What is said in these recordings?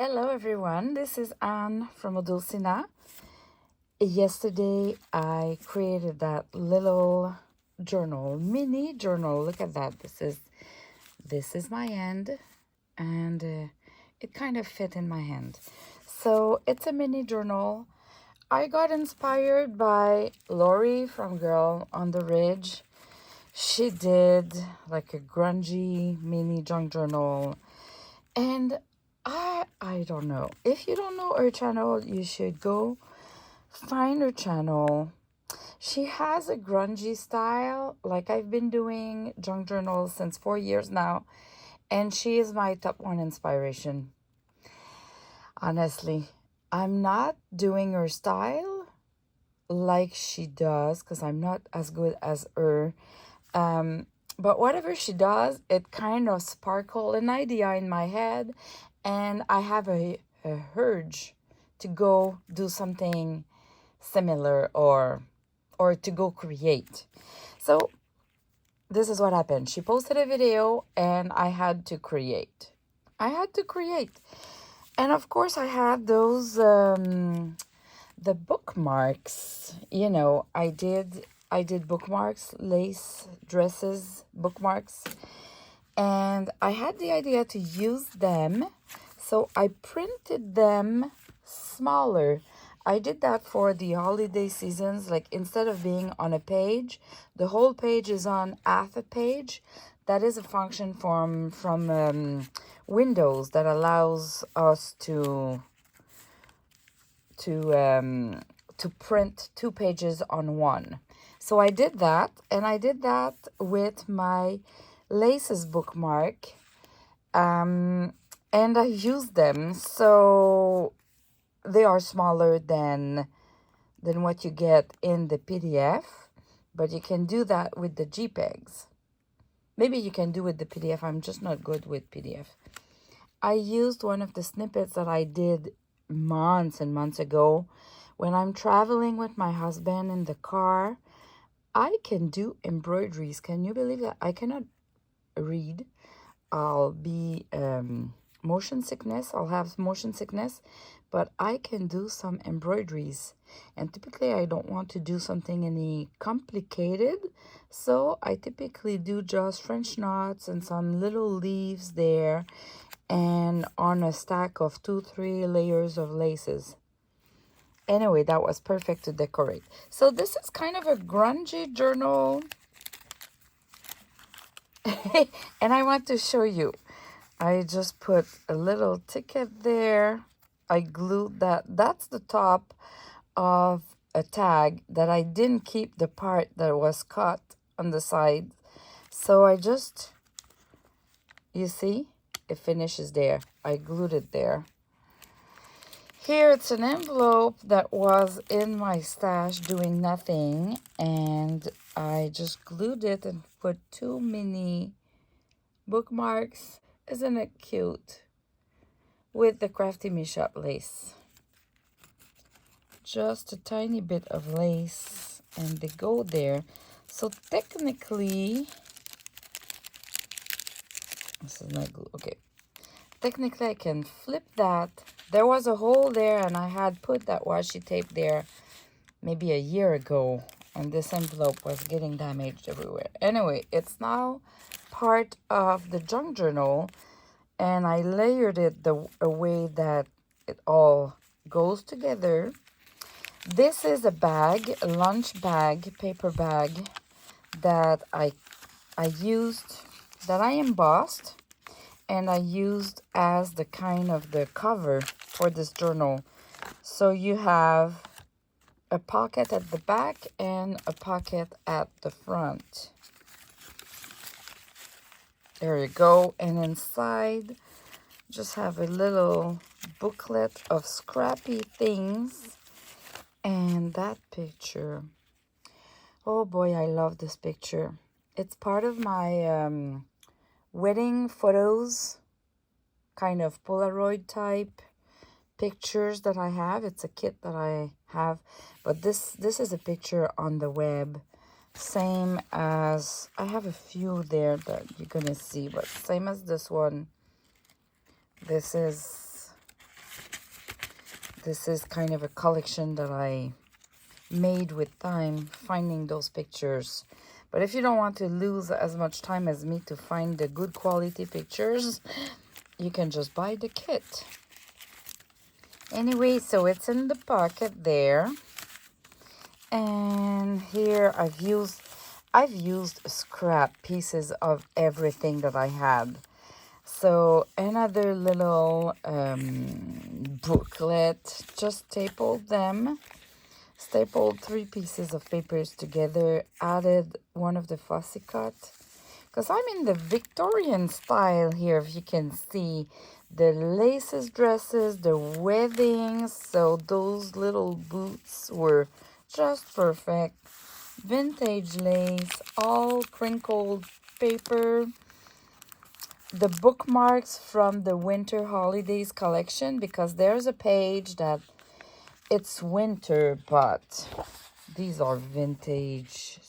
Hello everyone, this is Anne from Odulcina. Yesterday I created that little journal, mini journal. Look at that. This is my hand, and it kind of fit in my hand. So it's a mini journal. I got inspired by Lori from Girl on the Ridge. She did like a grungy mini junk journal, and I don't know. If you don't know her channel, you should go find her channel. She has a grungy style. Like, I've been doing junk journals since 4 years now, and she is my top one inspiration. Honestly, I'm not doing her style like she does because I'm not as good as her. But whatever she does, it kind of sparkle an idea in my head, and I have a urge to go do something similar or to go create. So this is what happened. She posted a video and I had to create. And of course I had those the bookmarks. I did bookmarks, lace dresses, bookmarks, and I had the idea to use them, so I printed them smaller. I did that for the holiday seasons. Like, instead of being on a page, the whole page is on half a page. That is a function from Windows that allows us to print 2 pages on one. So I did that, and I did that with my laces bookmark, and I used them. So they are smaller than what you get in the PDF, but you can do that with the JPEGs. Maybe you can do with the PDF. I'm just not good with PDF. I used one of the snippets that I did months and months ago. When I'm traveling with my husband in the car, I can do embroideries. Can you believe that? I cannot read. I'll be motion sickness. I'll have motion sickness, but I can do some embroideries. And typically I don't want to do something any complicated, so I typically do just French knots and some little leaves there, and on a stack of 2-3 layers of laces. Anyway, that was perfect to decorate. So this is kind of a grungy journal. And I want to show you. I just put a little ticket there. I glued that. That's the top of a tag that I didn't keep the part that was cut on the side. So I just, you see, it finishes there. I glued it there. Here it's an envelope that was in my stash doing nothing, and I just glued it and put 2 mini bookmarks. Isn't it cute? With the Crafty Me Shop lace. Just a tiny bit of lace, and they go there. So technically, this is not glue. Okay. Technically, I can flip that. There was a hole there, and I had put that washi tape there maybe a year ago, and this envelope was getting damaged everywhere. Anyway, it's now part of the junk journal, and I layered it a way that it all goes together. This is a bag, a lunch bag, paper bag that I used, that I embossed, and I used as the kind of the cover for this journal. So you have a pocket at the back and a pocket at the front. There you go. And inside, just have a little booklet of scrappy things. And that picture. Oh boy, I love this picture. It's part of my wedding photos, kind of Polaroid type pictures that I have. It's a kit that I have, but this is a picture on the web, same as, I have a few there that you're gonna see, but same as this one. This is This is kind of a collection that I made with time, finding those pictures. But if you don't want to lose as much time as me to find the good quality pictures, you can just buy the kit. Anyway, so it's in the pocket there. And here I've used scrap pieces of everything that I had. So another little booklet, just stapled 3 pieces of papers together, added one of the fussy cut. Because I'm in the Victorian style here, if you can see. The laces dresses, the weddings, so those little boots were just perfect. Vintage lace, all crinkled paper. The bookmarks from the winter holidays collection, because there's a page that it's winter, but these are vintage.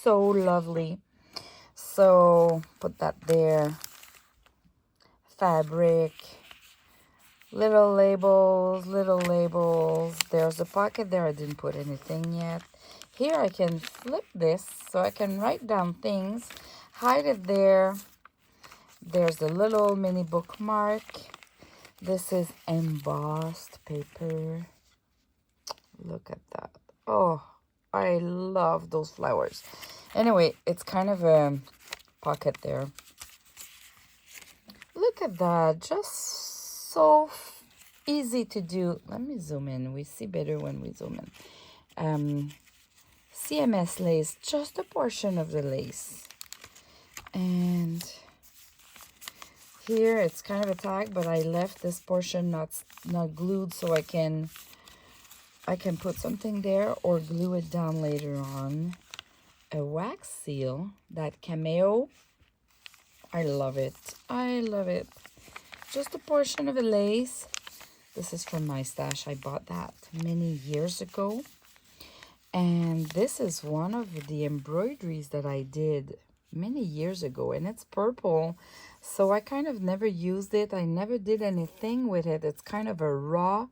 So lovely. So put that there. Fabric. Little labels, little labels. There's a pocket there. I didn't put anything yet. Here I can flip this so I can write down things. Hide it there. There's the little mini bookmark. This is embossed paper. Look at that. Oh, I love those flowers. Anyway, it's kind of a pocket there. Look at that. Just so easy to do. Let me zoom in. We see better when we zoom in. CMS lace, just a portion of the lace. And here it's kind of a tag, but I left this portion not glued so I can put something there or glue it down later on. A wax seal, that cameo. I love it. I love it. Just a portion of a lace. This is from my stash. I bought that many years ago. And this is one of the embroideries that I did many years ago. And it's purple. So I kind of never used it. I never did anything with it. It's kind of a raw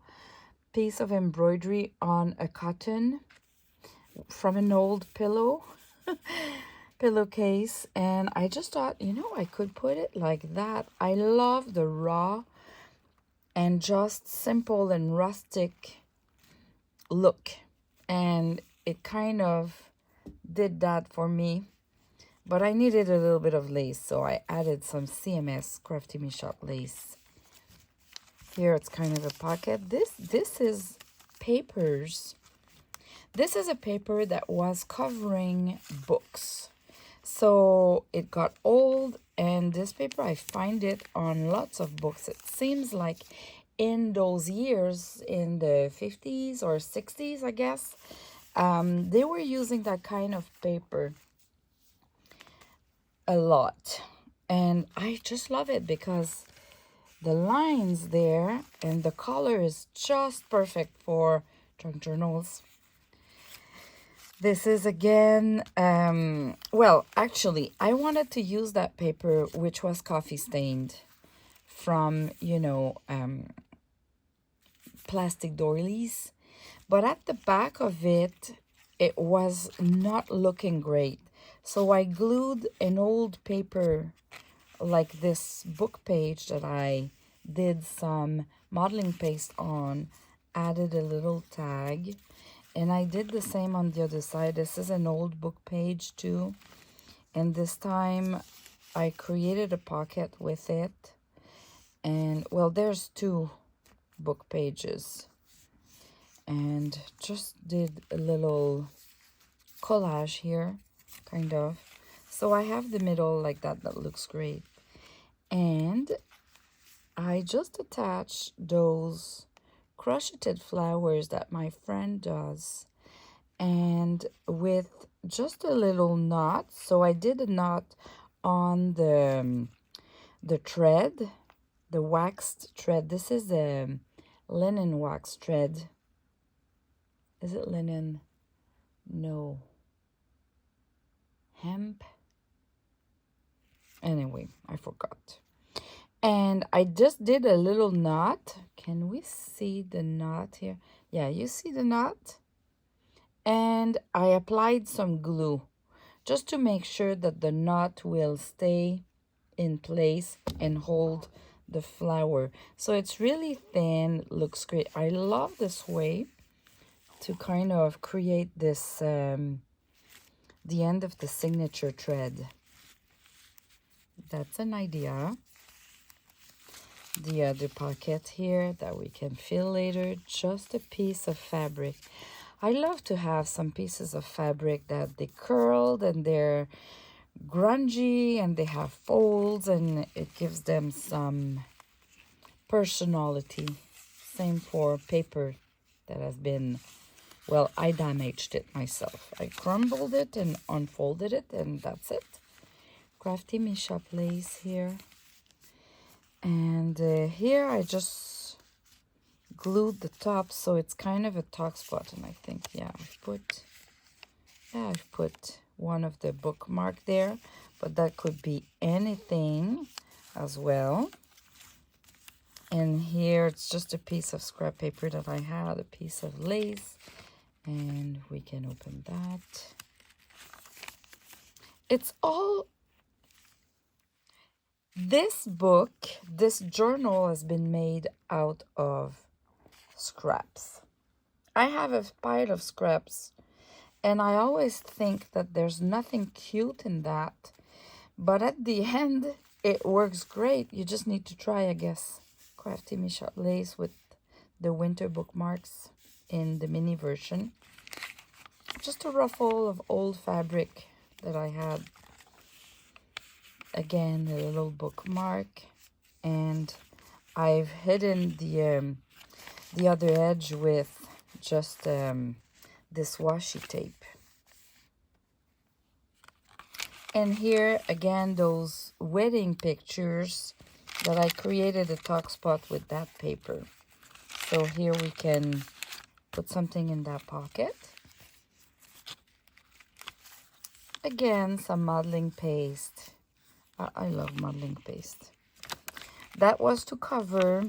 piece of embroidery on a cotton from an old pillowcase, and I just thought, I could put it like that. I love the raw and just simple and rustic look, and it kind of did that for me. But I needed a little bit of lace, so I added some CMS Crafty Me Shop lace. Here it's kind of a pocket. This is papers. This is a paper that was covering books. So it got old, and this paper, I find it on lots of books. It seems like in those years, in the 50s or 60s, I guess, they were using that kind of paper a lot. And I just love it because the lines there and the color is just perfect for junk journals. This is again, well, actually, I wanted to use that paper, which was coffee stained from, plastic doilies. But at the back of it, it was not looking great. So I glued an old paper like this book page that I did some modeling paste on, added a little tag. And I did the same on the other side. This is an old book page too. And this time I created a pocket with it. And, well, there's 2 book pages. And just did a little collage here, kind of. So I have the middle like that. That looks great. And I just attached those crocheted flowers that my friend does, and with just a little knot. So I did a knot on the thread, the waxed thread. This is a linen wax thread. Is it linen? No. Hemp? Anyway, I forgot. And I just did a little knot. Can we see the knot here? Yeah, you see the knot? And I applied some glue just to make sure that the knot will stay in place and hold the flower. So it's really thin, looks great. I love this way to kind of create this, the end of the signature thread. That's an idea. The other pocket here that we can fill later, just a piece of fabric. I love to have some pieces of fabric that they curled and they're grungy and they have folds and it gives them some personality. Same for paper that has been, well, I damaged it myself. I crumbled it and unfolded it, and that's it. Crafty Mishap lace here. And here I just glued the top so it's kind of a tuck spot. And I think, yeah, I've put one of the bookmark there, but that could be anything as well. And here it's just a piece of scrap paper that I had, a piece of lace, and we can open that. It's all, this book, this journal has been made out of scraps. I have a pile of scraps, and I always think that there's nothing cute in that, but at the end, it works great. You just need to try, I guess. Crafty Mishap lace with the winter bookmarks in the mini version. Just a ruffle of old fabric that I had. Again, a little bookmark, and I've hidden the other edge with just this washi tape. And here again, those wedding pictures that I created a tuck spot with that paper. So here we can put something in that pocket. Again, some modeling paste. I love modeling paste. That was to cover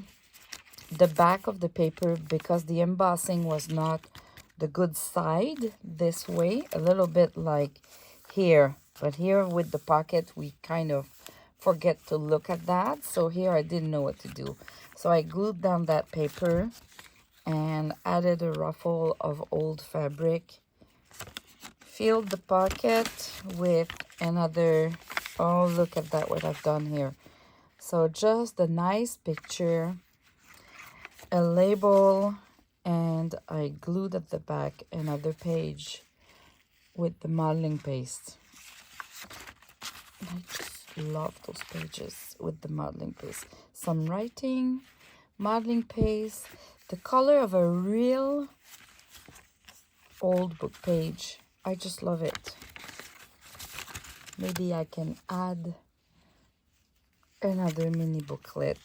the back of the paper because the embossing was not the good side this way, a little bit like here. But here with the pocket, we kind of forget to look at that. So here I didn't know what to do. So I glued down that paper and added a ruffle of old fabric. Filled the pocket with another, oh, look at that, what I've done here. So just a nice picture, a label, and I glued at the back another page with the modeling paste. I just love those pages with the modeling paste. Some writing, modeling paste, the color of a real old book page. I just love it. Maybe I can add another mini booklet.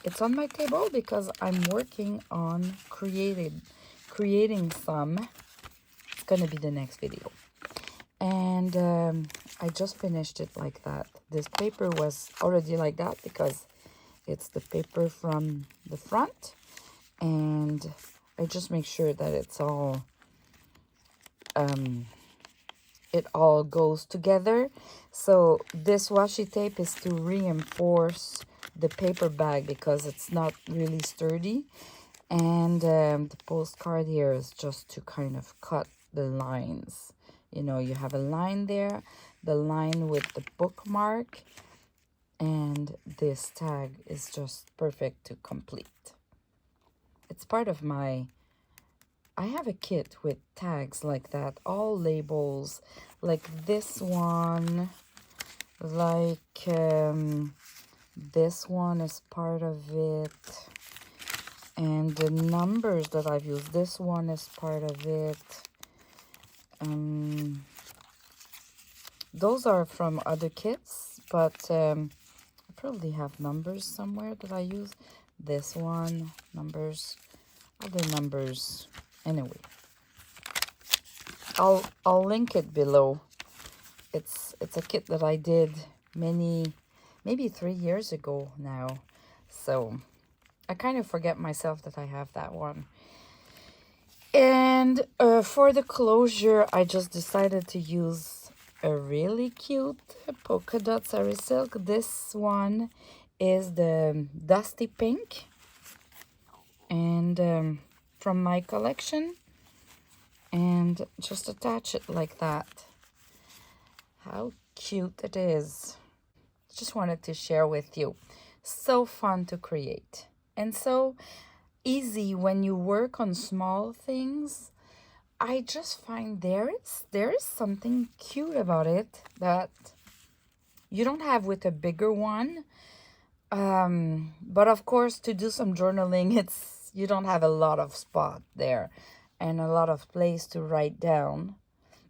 It's on my table because I'm working on creating some. It's gonna be the next video. And I just finished it like that. This paper was already like that because it's the paper from the front, and I just make sure that it's all it all goes together. So this washi tape is to reinforce the paper bag because it's not really sturdy, and the postcard here is just to kind of cut the lines. You know, you have a line there, the line with the bookmark, and this tag is just perfect to complete. It's part of my, I have a kit with tags like that, all labels, like this one, like this one is part of it, and the numbers that I've used, this one is part of it. Those are from other kits, but I probably have numbers somewhere that I use. This one, numbers, other numbers. Anyway, I'll link it below. It's a kit that I did many maybe 3 years ago now. So I kind of forget myself that I have that one. And for the closure, I just decided to use a really cute polka dot sari silk. This one is the Dusty Pink, and from my collection, and just attach it like that. How cute it is. Just wanted to share with you. So fun to create and so easy when you work on small things. I just find there is something cute about it that you don't have with a bigger one. But of course, to do some journaling, you don't have a lot of spot there and a lot of place to write down.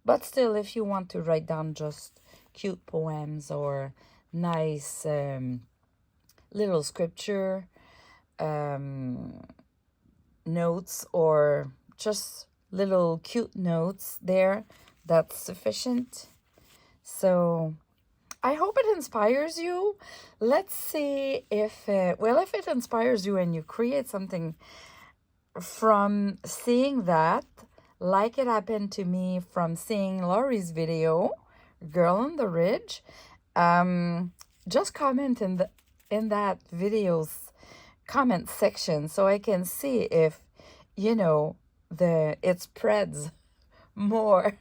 But still, if you want to write down just cute poems or nice little scripture notes, or just little cute notes there, that's sufficient. So I hope it inspires you. Let's see if if it inspires you and you create something from seeing that, like it happened to me from seeing Laurie's video, Girl on the Ridge. Just comment in that video's comment section so I can see if it spreads more.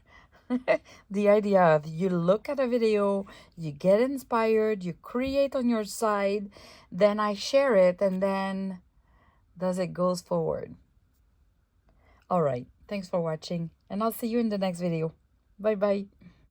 The idea of you look at a video, you get inspired, you create on your side, then I share it, and then does it goes forward. All right, thanks for watching, and I'll see you in the next video. Bye bye.